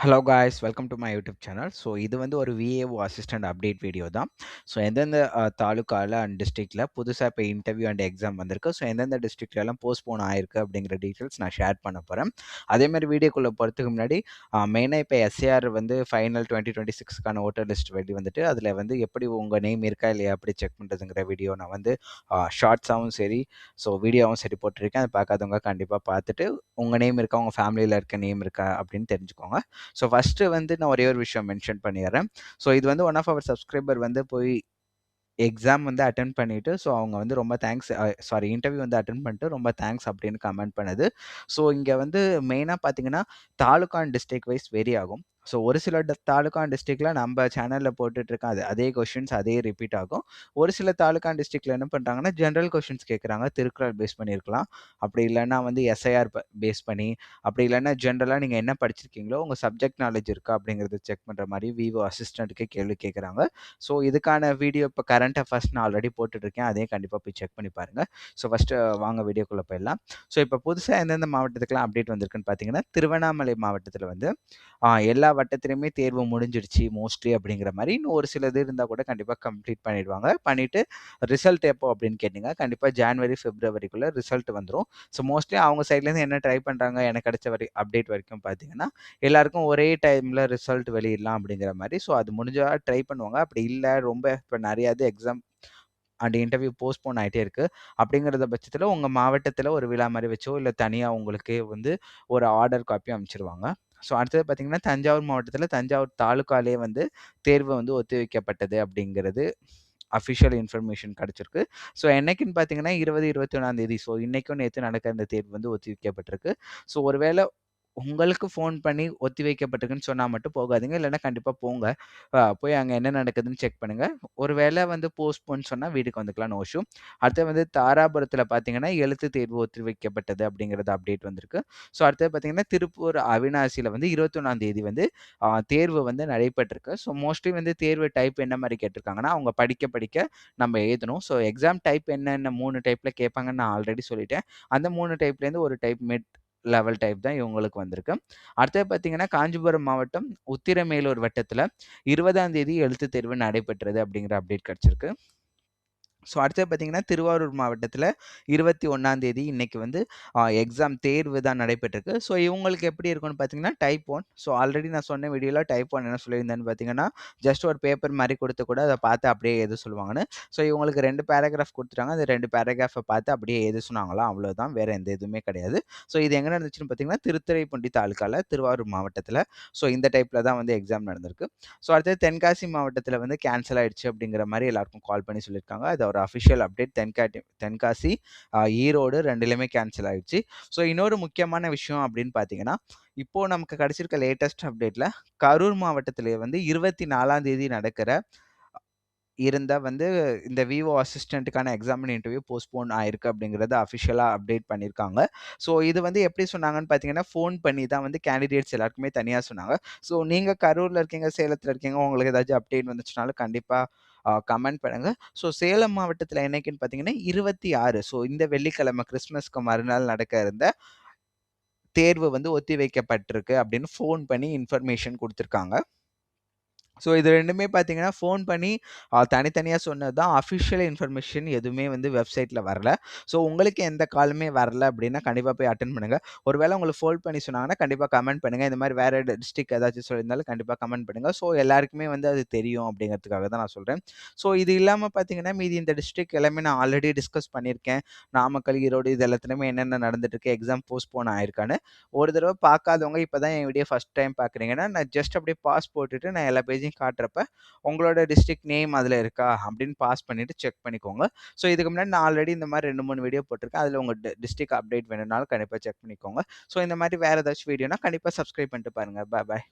Hello guys welcome to my YouTube channel. So இது வந்து ஒரு விஏஓ அசிஸ்டன்ட் அப்டேட் வீடியோ தான். ஸோ எந்தெந்த தாலுக்காவில் அண்ட் டிஸ்ட்ரிக்டில் புதுசாக இப்போ இன்டர்வியூ அண்ட் எக்ஸாம் வந்திருக்கு. ஸோ எந்தெந்த டிஸ்ட்ரிக்ட்லாம் போஸ்ட்போன் ஆயிருக்கு அப்படிங்கிற டீட்டெயில்ஸ் நான் ஷேர் பண்ண போகிறேன். அதேமாதிரி வீடியோக்குள்ளே போகிறதுக்கு முன்னாடி மெயினாக இப்போ எஸ்ஏஆர் வந்து ஃபைனல் 2026க்கான ஓட்டர் லிஸ்ட் வெளி வந்துட்டு அதில் வந்து எப்படி உங்கள் நேம் இருக்கா இல்லையா அப்படி செக் பண்ணுறதுங்கிற வீடியோ நான் வந்து ஷார்ட்ஸாகவும் சரி வீடியோவும் சரி போட்டிருக்கேன். அதை பார்க்காதவங்க கண்டிப்பாக பார்த்துட்டு உங்கள் நேம் இருக்கா உங்கள் ஃபேமிலியில் இருக்க நேம் இருக்கா அப்படின்னு தெரிஞ்சுக்கோங்க. ஸோ ஃபஸ்ட்டு வந்து நான் ஒரே ஒரு விஷயம் மென்ஷன் பண்ணிடுறேன். ஸோ இது வந்து ஒன் ஆஃப் அவர் சப்ஸ்கிரைபர் வந்து போய் எக்ஸாம் வந்து அட்டென்ட் பண்ணிவிட்டு ஸோ அவங்க வந்து ரொம்ப தேங்க்ஸ் இன்டர்வியூ வந்து அட்டென்ட் பண்ணிட்டு ரொம்ப தேங்க்ஸ் அப்படின்னு கமெண்ட் பண்ணுது. ஸோ இங்கே வந்து மெயினாக பார்த்தீங்கன்னா taluka and district wise vary ஆகும். ஸோ ஒரு சில தாலுகா அண்ட் டிஸ்ட்ரிக்டில் நம்ம சேனலில் போட்டுட்ருக்கேன் அதே கொஷின்ஸ் அதே ரிப்பீட் ஆகும். ஒரு சில தாலுகா அண்ட் டிஸ்ட்ரிக்டில் என்ன பண்ணுறாங்கன்னா ஜென்ரல் கொஷின்ஸ் கேட்குறாங்க. திருக்குறள் பேஸ் பண்ணியிருக்கலாம், அப்படி இல்லைன்னா வந்து எஸ்ஐஆர் பேஸ் பண்ணி, அப்படி இல்லைன்னா ஜென்ரலாக நீங்கள் என்ன படிச்சிருக்கீங்களோ உங்கள் சப்ஜெக்ட் நாலேஜ் இருக்கா அப்படிங்கிறத செக் பண்ணுற மாதிரி விவோ அசிஸ்டண்ட்டுக்கு கேள்வி கேட்குறாங்க. ஸோ இதுக்கான வீடியோ இப்போ கரண்ட் அஃபேர்ஸ் நான் ஆல்ரெடி போட்டுட்ருக்கேன், அதையும் கண்டிப்பாக போய் செக் பண்ணி பாருங்கள். ஸோ ஃபஸ்ட்டு வாங்க வீடியோக்குள்ளே போயிடலாம். ஸோ இப்போ புதுசாக எந்தெந்த மாவட்டத்துக்குலாம் அப்டேட் வந்திருக்குன்னு பார்த்தீங்கன்னா, திருவண்ணாமலை மாவட்டத்தில் வந்து எல்லா வட்டத்திலையுமே தேர்வு முடிஞ்சிடுச்சு மோஸ்ட்லி அப்படிங்கிற மாதிரி. இன்னும் ஒரு சிலது இருந்தால் கூட கண்டிப்பாக கம்ப்ளீட் பண்ணிடுவாங்க. பண்ணிவிட்டு ரிசல்ட் எப்போ அப்படின்னு கேட்டிங்க, கண்டிப்பாக ஜான்வரி பிப்ரவரிக்குள்ளே ரிசல்ட் வந்துடும். ஸோ மோஸ்ட்லி அவங்க சைட்லேருந்து என்ன ட்ரை பண்ணுறாங்க எனக்கு கிடைச்ச அப்டேட் வரைக்கும் பார்த்தீங்கன்னா எல்லாருக்கும் ஒரே டைமில் ரிசல்ட் வெளியிடலாம் அப்படிங்கிற மாதிரி. ஸோ அது முடிஞ்சால் ட்ரை பண்ணுவாங்க. அப்படி இல்லை ரொம்ப இப்போ நிறையாது எக்ஸாம் அண்ட் இன்டர்வியூ போஸ்ட்போன் ஆகிட்டே இருக்குது அப்படிங்கிறத பட்சத்தில் உங்கள் மாவட்டத்தில் ஒரு விழா மாதிரி வச்சோ இல்லை தனியாக உங்களுக்கு வந்து ஒரு ஆர்டர் காப்பி அமைச்சிருவாங்க. ஸோ அடுத்தது பார்த்தீங்கன்னா தஞ்சாவூர் மாவட்டத்தில் தஞ்சாவூர் தாலுக்காலே வந்து தேர்வு வந்து ஒத்திவைக்கப்பட்டது அப்படிங்கிறது அஃபிஷியல் இன்ஃபர்மேஷன் கிடச்சிருக்கு. ஸோ என்னைக்குன்னு பார்த்தீங்கன்னா 20, 21 ஸோ இன்றைக்கும் நேற்று நடக்கிற இந்த தேர்வு வந்து ஒத்திவைக்கப்பட்டிருக்கு. ஸோ ஒருவேளை உங்களுக்கு ஃபோன் பண்ணி ஒத்தி வைக்கப்பட்டிருக்குன்னு சொன்னா மட்டும் போகாதீங்க. இல்லன்னா கண்டிப்பா போங்க. போய் அங்க என்ன நடக்குதுன்னு செக் பண்ணுங்க. ஒரு வேள வந்து போஸ்ட்போன் சொன்னா வீட்டுக்கு வந்துக்கலாம். No issue. அடுத்து வந்து தாராபுரத்தில பார்த்தீங்கன்னா, எழுத்துத் தேர்வு ஒத்தி வைக்கப்பட்டது அப்படிங்கிறது அப்டேட் வந்திருக்கு. ஸோ அடுத்தது பார்த்தீங்கன்னா, திருப்பூர் அவிநாசியில வந்து 21 வந்து தேர்வு வந்து நடைபெற்றிருக்கு. ஸோ மோஸ்ட்லி வந்து தேர்வு டைப் என்ன மாரி கேட்டிருக்காங்கன்னா, அவங்க படிக்க படிக்க நம்ம எழுதணும். ஸோ எக்ஸாம் டைப் என்னென்ன 3 டைப்ல கேட்பாங்கன்னு நான் ஆல்ரெடி சொல்லிட்டேன். அந்த 3 டைப்லேருந்து ஒரு டைப் மிட் லெவல் டைப் தான் இவங்களுக்கு வந்திருக்கு. அடுத்தது பார்த்தீங்கன்னா, காஞ்சிபுரம் மாவட்டம் உத்திரமேலூர் வட்டத்தில 20ஆம் தேதி எழுத்துத் தேர்வு நடைபெற்றது அப்படிங்கிற அப்டேட் கிடைச்சிருக்கு. ஸோ அடுத்தது பார்த்தீங்கன்னா, திருவாரூர் மாவட்டத்தில 21ஆம் தேதி இன்னைக்கு வந்து எக்ஸாம் தேர்வு தான் நடைபெற்றிருக்கு. ஸோ இவங்களுக்கு எப்படி இருக்கும்னு பார்த்தீங்கன்னா, டைப் 1. ஸோ ஆல்ரெடி நான் சொன்ன வீடியோல டைப் 1 என்ன சொல்லியிருந்தேன்னு பார்த்தீங்கன்னா, ஜஸ்ட் ஒரு பேப்பர் மாரி கொடுத்து கூட அத பார்த்து அப்படியே எழுத சொல்லுவாங்கன்னு. ஸோ இவங்களுக்கு 2 பேராகிராஃப் குடுத்துட்டாங்க. அந்த 2 பேராகிராஃப பார்த்து அப்படியே எழுத சொன்னாங்களாம். அவ்வளோதான். வேற எந்த இதுவுமே கிடையாது. ஸோ இது எங்க நடந்துச்சுன்னு பார்த்தீங்கன்னா, திருத்துறைப்பூண்டி தாலுக்கால திருவாரூர் மாவட்டத்தில. ஸோ இந்த டைப்ல தான் வந்து எக்ஸாம் நடந்திருக்கு. ஸோ அடுத்தது தென்காசி மாவட்டத்தில வந்து கேன்சல் ஆயிடுச்சு அப்படிங்கிற மாரி எல்லாருக்கும் கால் பண்ணி சொல்லியிருக்காங்க. அது ஒரு அஃபிஷியல் அப்டேட். தென்காசி, ஈரோடு 2லயுமே கேன்சல் ஆயிடுச்சு. ஸோ இன்னொரு முக்கியமான விஷயம் அப்படின்னு பார்த்தீங்கன்னா, இப்போ நமக்கு கிடைச்சிருக்க லேட்டஸ்ட் அப்டேட்ல கரூர் மாவட்டத்திலே வந்து 24ஆம் தேதி நடக்கிற இருந்தா வந்து இந்த விவோ அசிஸ்டன்ட்டுக்கான எக்ஸாமின் இன்டர்வியூ போஸ்ட்போன் ஆயிருக்கு அப்படிங்கிறத அஃபிஷியலா அப்டேட் பண்ணியிருக்காங்க. ஸோ இது வந்து எப்படி சொன்னாங்கன்னு பார்த்தீங்கன்னா, ஃபோன் பண்ணி தான் வந்து கேண்டிடேட்ஸ் எல்லாருக்குமே தனியா சொன்னாங்க. ஸோ நீங்க கரூர்ல இருக்கீங்க, சேலத்துல இருக்கீங்க, உங்களுக்கு ஏதாச்சும் அப்டேட் வந்துச்சுனாலும் கண்டிப்பா கமெண்ட் பண்ணுங்க. ஸோ சேலம் மாவட்டத்தில என்னைக்குன்னு பார்த்தீங்கன்னா 26 ஸோ இந்த வெள்ளிக்கிழமை கிறிஸ்துமஸ்க்கு மறுநாள் நடக்க இருந்த தேர்வு வந்து ஒத்திவைக்கப்பட்டிருக்கு அப்படின்னு ஃபோன் பண்ணி இன்ஃபர்மேஷன் குடுத்துருக்காங்க. ஸோ இது 2மே பார்த்தீங்கன்னா, ஃபோன் பண்ணி தனித்தனியா சொன்னது தான். அஃபிஷியல் இன்ஃபர்மேஷன் எதுவுமே வந்து வெப்சைட்ல வரல. ஸோ உங்களுக்கு எந்த காலுமே வரல அப்படின்னா, கண்டிப்பா போய் அட்டெண்ட் பண்ணுங்க. ஒருவேளை உங்களுக்கு ஃபோன் பண்ணி சொன்னாங்கன்னா, கண்டிப்பா கமெண்ட் பண்ணுங்க. இந்த மாரி வேற டிஸ்ட்ரிக்ட் ஏதாச்சும் சொல்லியிருந்தாலும் கண்டிப்பா கமெண்ட் பண்ணுங்க. ஸோ எல்லாருக்குமே வந்து அது தெரியும் அப்படிங்கிறதுக்காக தான் நான் சொல்றேன். ஸோ இது இல்லாம பார்த்தீங்கன்னா, மீதி இந்த டிஸ்ட்ரிக்ட் எல்லாமே நான் ஆல்ரெடி டிஸ்கஸ் பண்ணியிருக்கேன். நாமக்கல், ஈரோடு இது எல்லாத்துலயுமே என்னென்ன நடந்துட்டு இருக்கு, எக்ஸாம் போஸ்ட்போன் ஆயிருக்கான்னு. ஒரு தடவ பார்க்காதவங்க இப்ப தான் என் வீடியோ ஃபர்ஸ்ட் டைம் பார்க்குறீங்கன்னா, நான் ஜஸ்ட் அப்படியே பாஸ் போட்டுட்டு நான் எல்லா பேஜையும் காட்டுறப்ப, உங்களோட டிஸ்ட்ரிக்ட் நேம் அதில இருக்கா அப்படின்னு பாஸ் பண்ணிட்டு செக் பண்ணிக்கோங்க. ஸோ இதுக்கு முன்னாடி நான் ஆல்ரெடி இந்த மாரி 2, 3 வீடியோ போட்டிருக்கேன். அதில உங்க டிஸ்ட்ரிக்ட் அப்டேட் வேணும்னாலும் கண்டிப்பா செக் பண்ணிக்கோங்க. ஸோ இந்த மாரி வேற ஏதாச்சும் வீடியோனா கண்டிப்பா சப்ஸ்கிரைப் பண்ணிட்டு பாருங்க. பாய்.